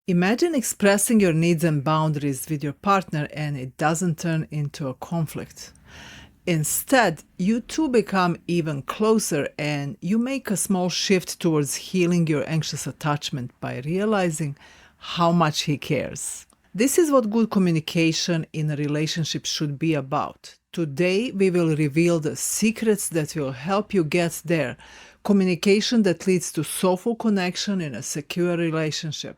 Imagine expressing your needs and boundaries with your partner and it doesn't turn into a conflict. Instead, you two become even closer and you make a small shift towards healing your anxious attachment by realizing how much he cares. This is what good communication in a relationship should be about. Today, we will reveal the secrets that will help you get there. Communication that leads to soulful connection in a secure relationship.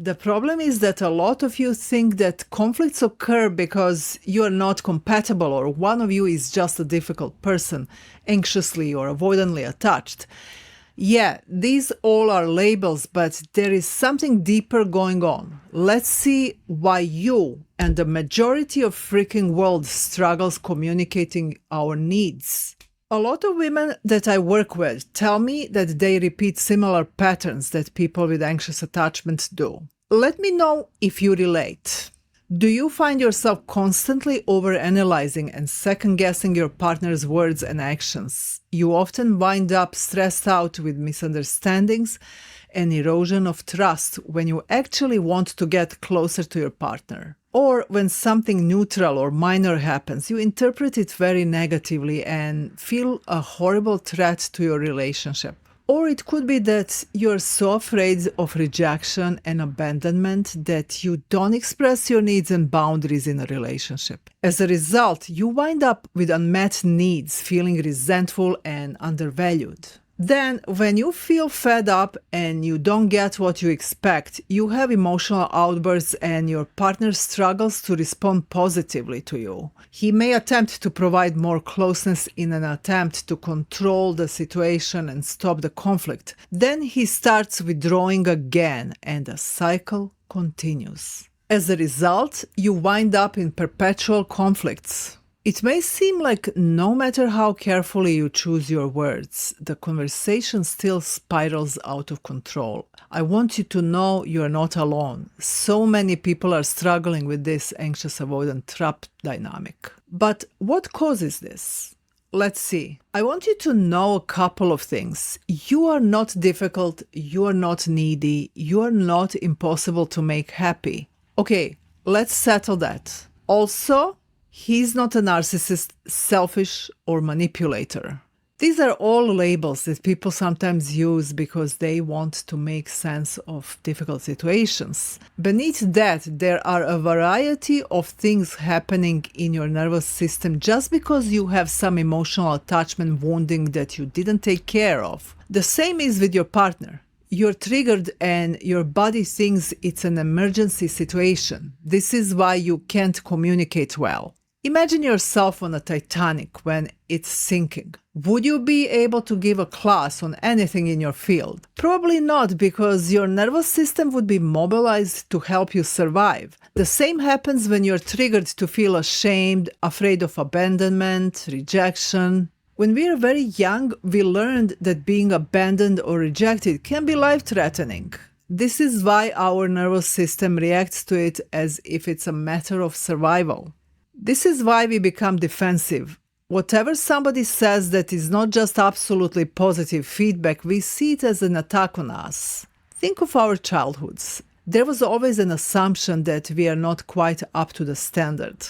The problem is that a lot of you think that conflicts occur because you are not compatible or one of you is just a difficult person, anxiously or avoidantly attached. Yeah, these all are labels, but there is something deeper going on. Let's see why you and the majority of freaking world struggles communicating our needs. A lot of women that I work with tell me that they repeat similar patterns that people with anxious attachments do. Let me know if you relate. Do you find yourself constantly overanalyzing and second-guessing your partner's words and actions? You often wind up stressed out with misunderstandings and erosion of trust when you actually want to get closer to your partner. Or when something neutral or minor happens, you interpret it very negatively and feel a horrible threat to your relationship. Or it could be that you're so afraid of rejection and abandonment that you don't express your needs and boundaries in a relationship. As a result, you wind up with unmet needs, feeling resentful and undervalued. Then, when you feel fed up and you don't get what you expect, you have emotional outbursts and your partner struggles to respond positively to you. He may attempt to provide more closeness in an attempt to control the situation and stop the conflict. Then he starts withdrawing again and the cycle continues. As a result, you wind up in perpetual conflicts. It may seem like no matter how carefully you choose your words, the conversation still spirals out of control. I want you to know you are not alone. So many people are struggling with this anxious-avoidant trap dynamic. But what causes this? Let's see. I want you to know a couple of things. You are not difficult, you are not needy, you are not impossible to make happy. Okay, let's settle that. Also, he's not a narcissist, selfish, or manipulator. These are all labels that people sometimes use because they want to make sense of difficult situations. Beneath that, there are a variety of things happening in your nervous system just because you have some emotional attachment wounding that you didn't take care of. The same is with your partner. You're triggered and your body thinks it's an emergency situation. This is why you can't communicate well. Imagine yourself on a Titanic when it's sinking. Would you be able to give a class on anything in your field? Probably not, because your nervous system would be mobilized to help you survive. The same happens when you're triggered to feel ashamed, afraid of abandonment, rejection. When we are very young, we learned that being abandoned or rejected can be life-threatening. This is why our nervous system reacts to it as if it's a matter of survival. This is why we become defensive. Whatever somebody says that is not just absolutely positive feedback, we see it as an attack on us. Think of our childhoods. There was always an assumption that we are not quite up to the standard.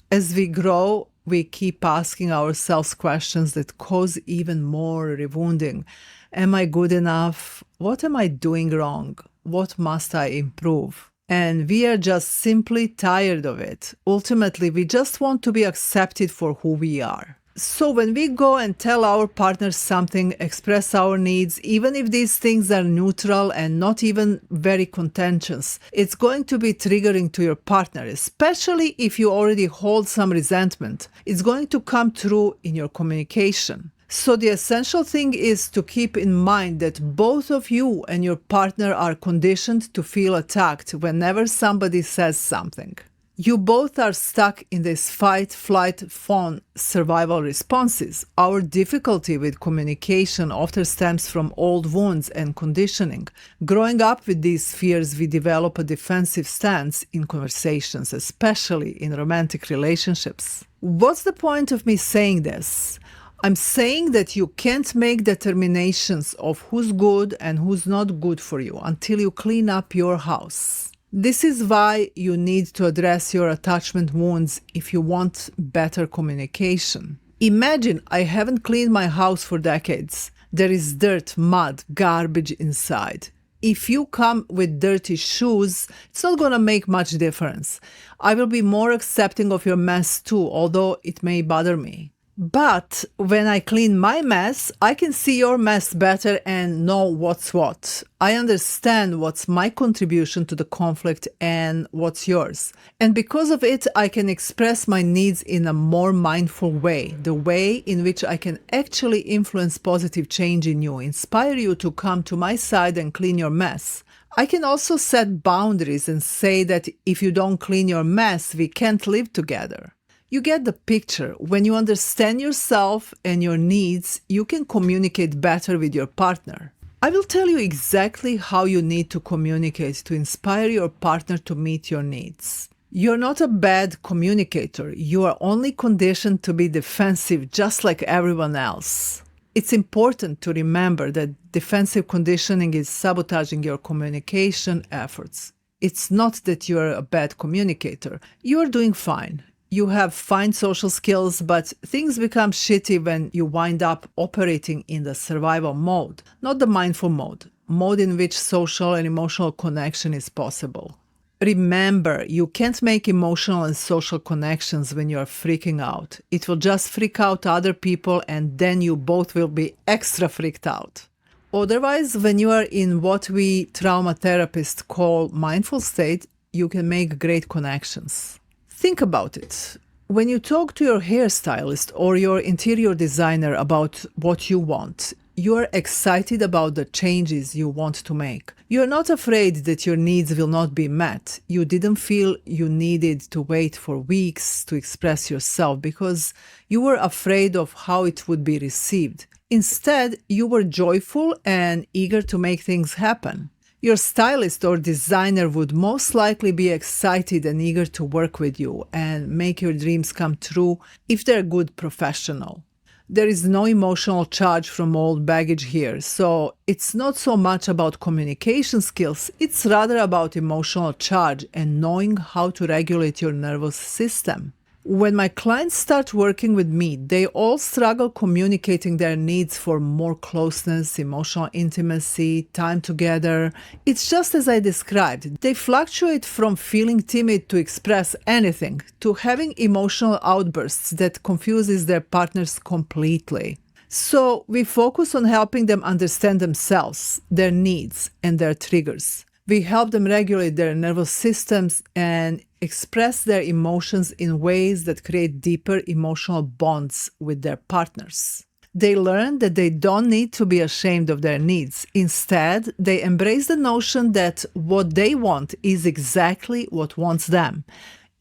As we grow, we keep asking ourselves questions that cause even more rewounding. Am I good enough? What am I doing wrong? What must I improve? And we are just simply tired of it. Ultimately, we just want to be accepted for who we are. So when we go and tell our partners something, express our needs, even if these things are neutral and not even very contentious, it's going to be triggering to your partner, especially if you already hold some resentment. It's going to come through in your communication. So the essential thing is to keep in mind that both of you and your partner are conditioned to feel attacked whenever somebody says something. You both are stuck in this fight, flight, fawn survival responses. Our difficulty with communication often stems from old wounds and conditioning. Growing up with these fears, we develop a defensive stance in conversations, especially in romantic relationships. What's the point of me saying this? I'm saying that you can't make determinations of who's good and who's not good for you until you clean up your house. This is why you need to address your attachment wounds if you want better communication. Imagine I haven't cleaned my house for decades. There is dirt, mud, garbage inside. If you come with dirty shoes, it's not gonna make much difference. I will be more accepting of your mess too, although it may bother me. But when I clean my mess, I can see your mess better and know what's what. I understand what's my contribution to the conflict and what's yours. And because of it, I can express my needs in a more mindful way, the way in which I can actually influence positive change in you, inspire you to come to my side and clean your mess. I can also set boundaries and say that if you don't clean your mess, we can't live together. You get the picture. When you understand yourself and your needs, you can communicate better with your partner. I will tell you exactly how you need to communicate to inspire your partner to meet your needs. You're not a bad communicator. You are only conditioned to be defensive just like everyone else. It's important to remember that defensive conditioning is sabotaging your communication efforts. It's not that you're a bad communicator. You're doing fine. You have fine social skills, but things become shitty when you wind up operating in the survival mode, not the mindful mode in which social and emotional connection is possible. Remember, you can't make emotional and social connections when you're freaking out. It will just freak out other people and then you both will be extra freaked out. Otherwise, when you are in what we trauma therapists call mindful state, you can make great connections. Think about it. When you talk to your hairstylist or your interior designer about what you want, you're excited about the changes you want to make. You're not afraid that your needs will not be met. You didn't feel you needed to wait for weeks to express yourself because you were afraid of how it would be received. Instead, you were joyful and eager to make things happen. Your stylist or designer would most likely be excited and eager to work with you and make your dreams come true if they're a good professional. There is no emotional charge from old baggage here, so it's not so much about communication skills, it's rather about emotional charge and knowing how to regulate your nervous system. When my clients start working with me, they all struggle communicating their needs for more closeness, emotional intimacy, time together. It's just as I described. They fluctuate from feeling timid to express anything to having emotional outbursts that confuses their partners completely. So we focus on helping them understand themselves, their needs, and their triggers. We help them regulate their nervous systems and express their emotions in ways that create deeper emotional bonds with their partners. They learn that they don't need to be ashamed of their needs. Instead, they embrace the notion that what they want is exactly what wants them.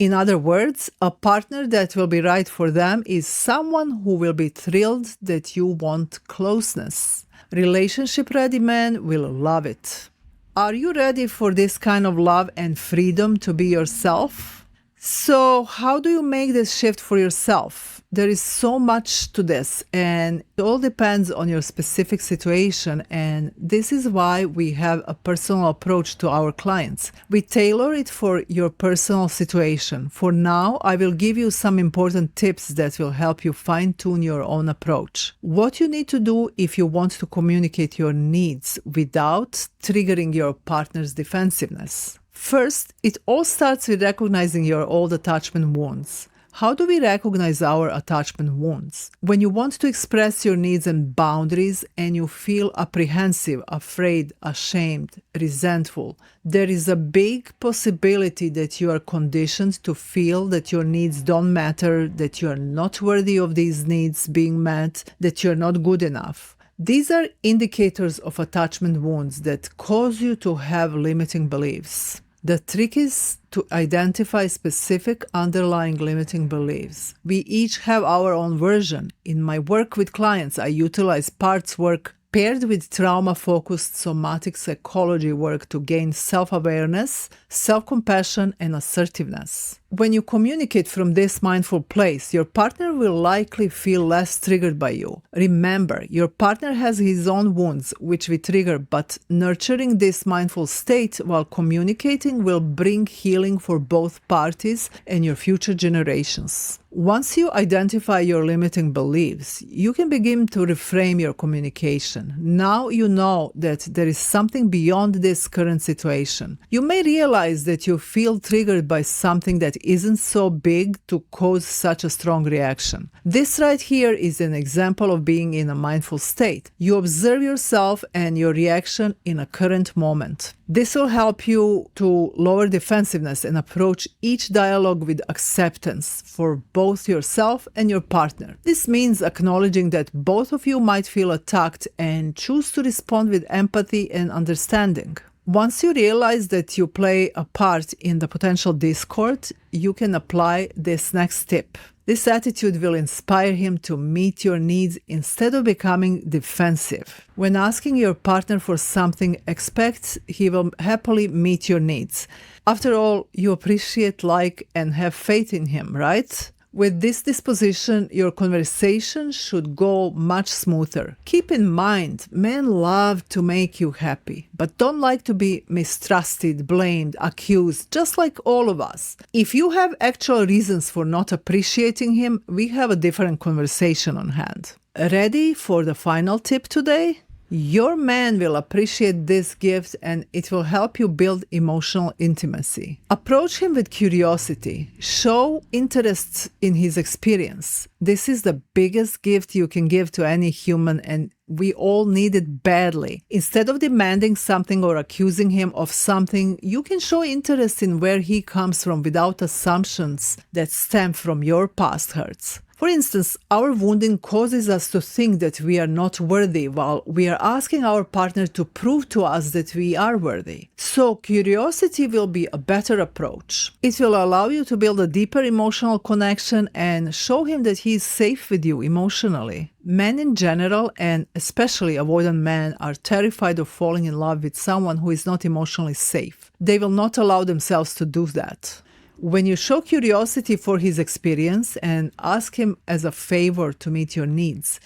In other words, a partner that will be right for them is someone who will be thrilled that you want closeness. Relationship-ready men will love it. Are you ready for this kind of love and freedom to be yourself? So, how do you make this shift for yourself? There is so much to this, and it all depends on your specific situation, and this is why we have a personal approach to our clients. We tailor it for your personal situation. For now, I will give you some important tips that will help you fine-tune your own approach. What you need to do if you want to communicate your needs without triggering your partner's defensiveness. First, it all starts with recognizing your old attachment wounds. How do we recognize our attachment wounds? When you want to express your needs and boundaries and you feel apprehensive, afraid, ashamed, resentful, there is a big possibility that you are conditioned to feel that your needs don't matter, that you are not worthy of these needs being met, that you're not good enough. These are indicators of attachment wounds that cause you to have limiting beliefs. The trick is to identify specific underlying limiting beliefs. We each have our own version. In my work with clients, I utilize parts work paired with trauma-focused somatic psychology work to gain self-awareness, self-compassion, and assertiveness. When you communicate from this mindful place, your partner will likely feel less triggered by you. Remember, your partner has his own wounds, which we trigger, but nurturing this mindful state while communicating will bring healing for both parties and your future generations. Once you identify your limiting beliefs, you can begin to reframe your communication. Now you know that there is something beyond this current situation. You may realize that you feel triggered by something that isn't so big to cause such a strong reaction. This right here is an example of being in a mindful state. You observe yourself and your reaction in a current moment. This will help you to lower defensiveness and approach each dialogue with acceptance for both yourself and your partner. This means acknowledging that both of you might feel attacked and choose to respond with empathy and understanding. Once you realize that you play a part in the potential discord, you can apply this next tip. This attitude will inspire him to meet your needs instead of becoming defensive. When asking your partner for something, expect he will happily meet your needs. After all, you appreciate, like, and have faith in him, right? With this disposition, your conversation should go much smoother. Keep in mind, men love to make you happy, but don't like to be mistrusted, blamed, accused, just like all of us. If you have actual reasons for not appreciating him, we have a different conversation on hand. Ready for the final tip today? Your man will appreciate this gift and it will help you build emotional intimacy. Approach him with curiosity. Show interest in his experience. This is the biggest gift you can give to any human and we all need it badly. Instead of demanding something or accusing him of something, you can show interest in where he comes from without assumptions that stem from your past hurts. For instance, our wounding causes us to think that we are not worthy while we are asking our partner to prove to us that we are worthy. So curiosity will be a better approach. It will allow you to build a deeper emotional connection and show him that he is safe with you emotionally. Men in general, and especially avoidant men, are terrified of falling in love with someone who is not emotionally safe. They will not allow themselves to do that. When you show curiosity for his experience and ask him as a favor to meet your needs,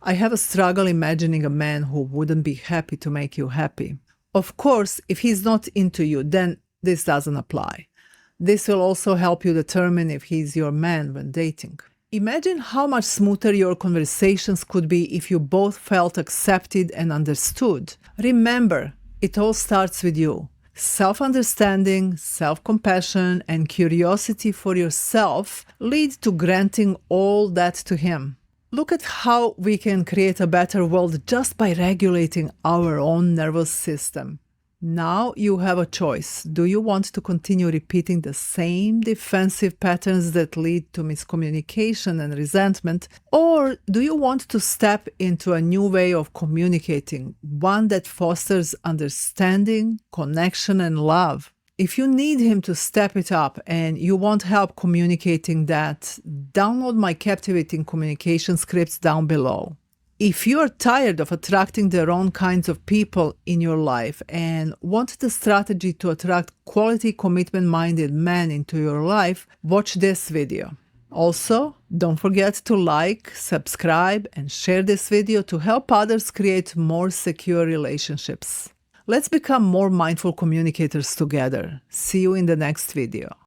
I have a struggle imagining a man who wouldn't be happy to make you happy. Of course, if he's not into you, then this doesn't apply. This will also help you determine if he's your man when dating. Imagine how much smoother your conversations could be if you both felt accepted and understood. Remember, it all starts with you. Self-understanding, self-compassion, and curiosity for yourself lead to granting all that to him. Look at how we can create a better world just by regulating our own nervous system. Now you have a choice. Do you want to continue repeating the same defensive patterns that lead to miscommunication and resentment, or do you want to step into a new way of communicating, one that fosters understanding, connection, and love? If you need him to step it up and you want help communicating that, download my Cultivating communication scripts down below. If you are tired of attracting the wrong kinds of people in your life and want the strategy to attract quality commitment-minded men into your life, watch this video. Also, don't forget to like, subscribe, and share this video to help others create more secure relationships. Let's become more mindful communicators together. See you in the next video.